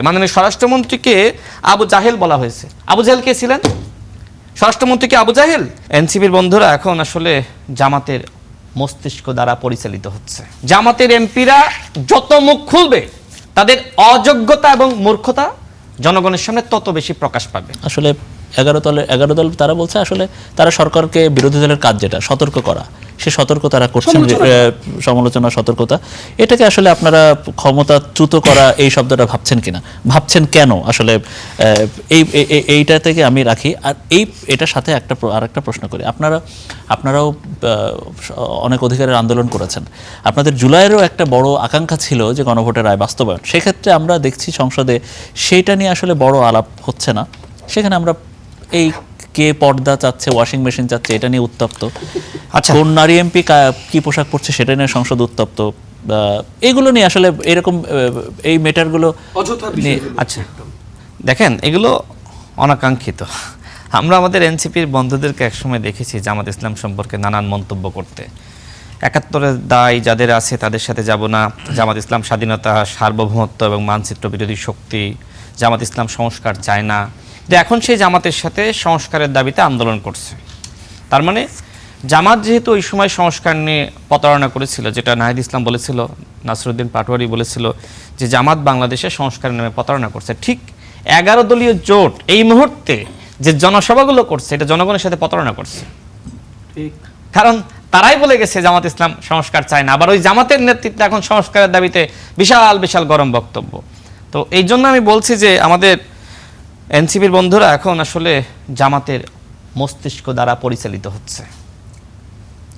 মাননীয় স্বরাষ্ট্রমন্ত্রীকে আবু জাহেল বলা হয়েছে। আবু জাহেল কে ছিলেন? স্বরাষ্ট্রমন্ত্রীকে আবু জাহেল। এনসিপির বন্ধুরা এখন আসলে জামাতের মস্তিষ্ক দ্বারা পরিচালিত হচ্ছে। জামাতের এমপিরা যত মুখ খুলবে তাদের অযোগ্যতা এবং মূর্খতা জনগণের সামনে তত বেশি প্রকাশ পাবে। আসলে 11 দল তারা বলছে আসলে তারা সরকারকে বিরোধী দলের কাজ যেটা সতর্ক করা, সে সতর্ক তারা করছেন, সমালোচনা সতর্কতা, এটাকে আসলে আপনারা ক্ষমতাচ্যুত করা এই শব্দটা ভাবছেন কিনা, ভাবছেন কেন? আসলে এইটা থেকে আমি রাখি। আর এটার সাথে আরেকটা প্রশ্ন করি, আপনারাও অনেক অধিকারের আন্দোলন করেছেন, আপনাদের জুলাইয়েরও একটা বড় আকাঙ্ক্ষা ছিল যে গণভোটের রায় বাস্তবায়ন। সেক্ষেত্রে আমরা দেখছি সংসদে সেইটা নিয়ে আসলে বড় আলাপ হচ্ছে না। সেখানে আমরা এই কে পর্দা চাচ্ছে, ওয়াশিং মেশিন চাচ্ছে, এটা নিয়ে উত্তপ্ত। আচ্ছা, কোন নারী এমপি কি পোশাক পরছে সেটা নিয়ে সংসদ উত্তপ্ত। এগুলো নিয়ে আসলে এরকম এই ম্যাটারগুলো আচ্ছা দেখেন, এগুলো অনাকাঙ্ক্ষিত। আমরা আমাদের এনসিপির বন্ধুদেরকে একসময় দেখেছি জামাত ইসলাম সম্পর্কে নানান মন্তব্য করতে। ৭১-এর দায় যাদের আছে তাদের সাথে যাব না, জামাত ইসলাম স্বাধীনতা, সার্বভৌমত্ব এবং মানচিত্র বিরোধী শক্তি, জামাত ইসলাম সংস্কার চায় না। এখন সেই জামাতের সাথে সংস্কারের দাবিতে আন্দোলন করছে। তার মানে জামাত যেহেতু ওই সময় সংস্কার নিয়ে প্রতারণা করেছিল, যেটা নাহিদ ইসলাম বলেছিল, নাসিরউদ্দিন পাটোয়ারি বলেছিল যে জামাত বাংলাদেশে সংস্কারের নামে প্রতারণা করছে, ঠিক 11 দলীয় জোট এই মুহূর্তে যে জনসভাগুলো করছে এটা জনগণের সাথে প্রতারণা করছে। কারণ তারাই বলে গেছে জামাত ইসলাম সংস্কার চায় না, আবার ওই জামাতের নেতৃত্বে এখন সংস্কারের দাবিতে বিশাল বিশাল গরম বক্তব্য। তো এই জন্য আমি বলছি যে আমাদের এনসিপির বন্ধুরা এখন আসলে জামাতের মস্তিষ্ক দ্বারা পরিচালিত হচ্ছে।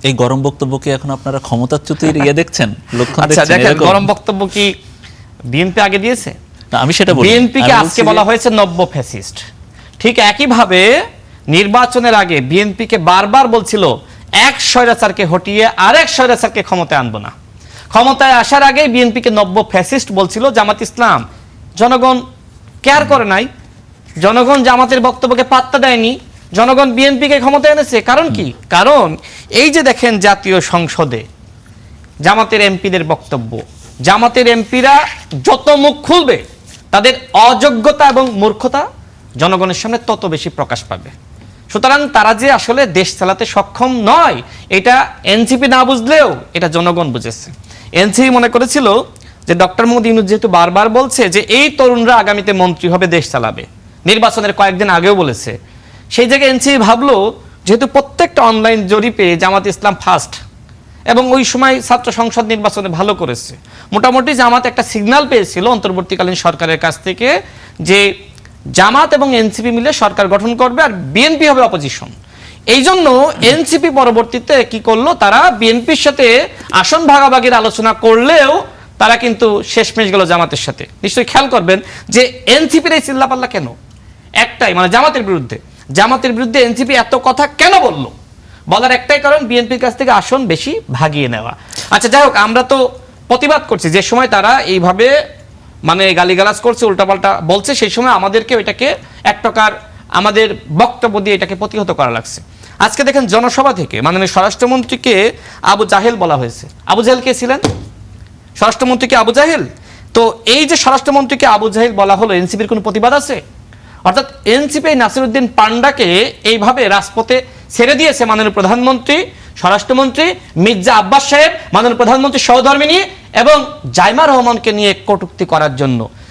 এই গরম বক্তব্য কি এখন আপনারা ক্ষমতাচ্যুতির দেখছেন, লক্ষণ দেখছেন? দেখেন, গরম বক্তব্য কি বিএনপি আগে দিয়েছে? না, আমি সেটা বলি, বিএনপি কে আজকে বলা হয়েছে নব্য ফ্যাসিস্ট। ঠিক একইভাবে নির্বাচনের আগে বিএনপি কে বারবার বলছিল এক স্বৈরাচারকে হটিয়ে আরেক স্বৈরাচারকে ক্ষমতায় আনবো না। ক্ষমতায় আসার আগে বিএনপি কে নব্য ফ্যাসিস্ট বলছিল জামাত ইসলাম। জনগণ কেয়ার করে নাই, জনগণ জামাতের বক্তব্যকে পাত্তা দেয়নি, জনগণ বিএনপিকে ক্ষমতায় এনেছে। কারণ কি? কারণ এই যে দেখেন জাতীয় সংসদে জামাতের এমপিদের বক্তব্য, জামাতের এমপিরা যত মুখ খুলবে তাদের অযোগ্যতা এবং মূর্খতা জনগণের সামনে তত বেশি প্রকাশ পাবে। সুতরাং তারা যে আসলে দেশ চালাতে সক্ষম নয় এটা এনসিপি না বুঝলেও এটা জনগণ বুঝেছে। এনসিপি মনে করেছিল যে ডক্টর মোহাম্মদ ইউনূস যেহেতু বারবার বলছে যে এই তরুণরা আগামীতে মন্ত্রী হবে, দেশ চালাবে, নির্বাচনের কয়েকদিন আগেও বলেছে, সেই জায়গায় এনসিপি ভাবলো যেহেতু প্রত্যেকটা অনলাইন জরিপে জামাত ইসলাম ফার্স্ট এবং ওই সময় ছাত্র সংসদ নির্বাচনে ভালো করেছে, মোটামুটি জামাত একটা সিগন্যাল পেয়েছিল অন্তর্বর্তীকালীন সরকারের কাছ থেকে যে জামাত এবং এনসিপি মিলে সরকার গঠন করবে আর বিএনপি হবে অপোজিশন। এই জন্য এনসিপি পরবর্তীতে কি করলো, তারা বিএনপির সাথে আসন ভাগাভাগির আলোচনা করলেও তারা কিন্তু শেষমেশ গেল জামাতের সাথে। নিশ্চয়ই খেয়াল করবেন যে এনসিপির এই চিল্লাপাল্লা কেন? একটাই, মানে জামাতের বিরুদ্ধে এনসিপি এত কথা কেন বললো? বলার একটাই কারণ, বিএনপির কাছ থেকে আসন বেশি ভাগিয়ে নেওয়া। আচ্ছা যাই হোক, আমরা তো প্রতিবাদ করছি যে সময় তারা এইভাবে মানে গালিগালাজ করছে, উল্টাপাল্টা বলছে, সেই সময় আমাদেরকে এটাকে এক প্রকার আমাদের বক্তব্য দিয়ে এটাকে প্রতিহত করা লাগছে। আজকে দেখেন জনসভা থেকে মাননীয় স্বরাষ্ট্রমন্ত্রীকে আবু জাহেল বলা হয়েছে। আবু জাহেল কে ছিলেন? স্বরাষ্ট্রমন্ত্রীকে আবু জাহেল। তো এই যে স্বরাষ্ট্রমন্ত্রীকে আবু জাহেল বলা হলো, এনসিপির কোনো প্রতিবাদ আছে? অর্থাৎ এনসিপি নাসিরউদ্দিন পান্ডাকে এইভাবে রাজপথে ছেড়ে দিয়েছে মাননীয় প্রধানমন্ত্রী, স্বরাষ্ট্রমন্ত্রী, মির্জা আব্বাস সাহেব, মাননীয় প্রধানমন্ত্রী সহধর্মিনী এবং জাইমা রহমানকে নিয়ে কটূক্তি করার জন্য।